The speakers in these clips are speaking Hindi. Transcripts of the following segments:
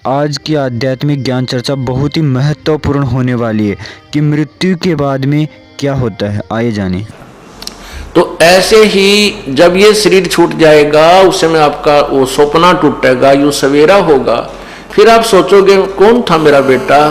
आज की आध्यात्मिक ज्ञान चर्चा बहुत ही महत्वपूर्ण होने वाली है कि मृत्यु के बाद में क्या होता है। आइए जानें। तो ऐसे ही जब ये शरीर छूट जाएगा उस समय आपका वो सपना टूटेगा, यूं सवेरा होगा। फिर आप सोचोगे कौन था मेरा बेटा,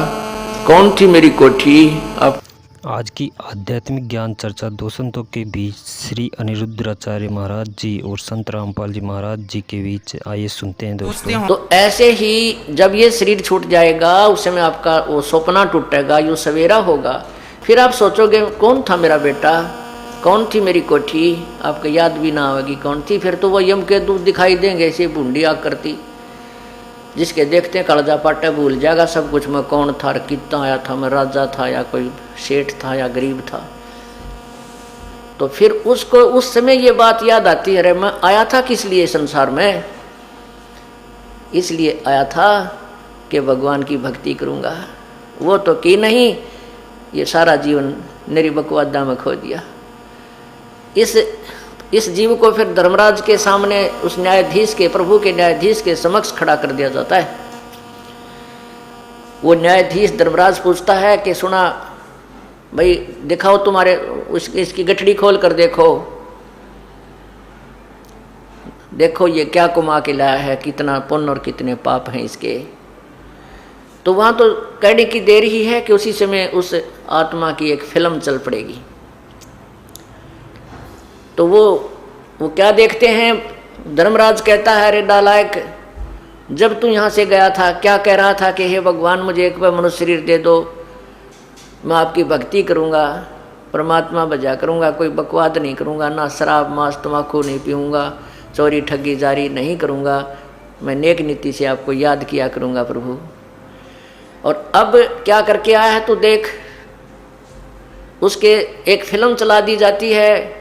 कौन थी मेरी कोठी। आप आज की आध्यात्मिक ज्ञान चर्चा दो संतों के बीच श्री अनिरुद्धाचार्य महाराज जी और संत रामपाल जी महाराज जी के बीच। आइए सुनते हैं दोस्तों। तो ऐसे ही जब ये शरीर छूट जाएगा उस समय आपका वो सपना टूटेगा, यूं सवेरा होगा। फिर आप सोचोगे कौन था मेरा बेटा, कौन थी मेरी कोठी। आपको याद भी ना होगी कौन थी। फिर तो वो यम के दूत दिखाई देंगे, ऐसी बूंदी आकृति जिसके देखते कालजा पाटा भूल जाएगा सब कुछ। मैं कौन था, कितना आया था, मैं राजा था या कोई सेठ था या गरीब था। तो फिर उसको उस समय ये बात याद आती है, अरे मैं आया था किस लिए संसार में। इसलिए आया था कि भगवान की भक्ति करूँगा। वो तो की नहीं, ये सारा जीवन मेरी बकवादा में खो दिया। इस जीव को फिर धर्मराज के सामने उस न्यायाधीश के, प्रभु के न्यायाधीश के समक्ष खड़ा कर दिया जाता है। वो न्यायाधीश धर्मराज पूछता है कि सुना भाई, दिखाओ तुम्हारे इसकी गठड़ी खोल कर देखो, देखो ये क्या कमा के लाया है, कितना पुण्य और कितने पाप हैं इसके। तो वहाँ तो कहने की देर ही है कि उसी समय उस आत्मा की एक फिल्म चल पड़ेगी। तो वो क्या देखते हैं, धर्मराज कहता है, अरे नालायक, जब तू यहाँ से गया था क्या कह रहा था कि हे भगवान मुझे एक बार मनुष्य शरीर दे दो, मैं आपकी भक्ति करूँगा, परमात्मा बजा करूँगा, कोई बकवाद नहीं करूँगा, ना शराब मांस तम्बाकू नहीं पीऊँगा, चोरी ठगी जारी नहीं करूँगा, मैं नेक नीति से आपको याद किया करूँगा प्रभु। और अब क्या करके आया है तू देख। उसके एक फिल्म चला दी जाती है।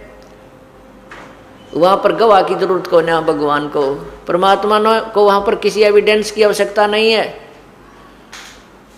वहाँ पर गवाह की जरूरत को ना भगवान को, परमात्मा को वहाँ पर किसी एविडेंस की आवश्यकता नहीं है।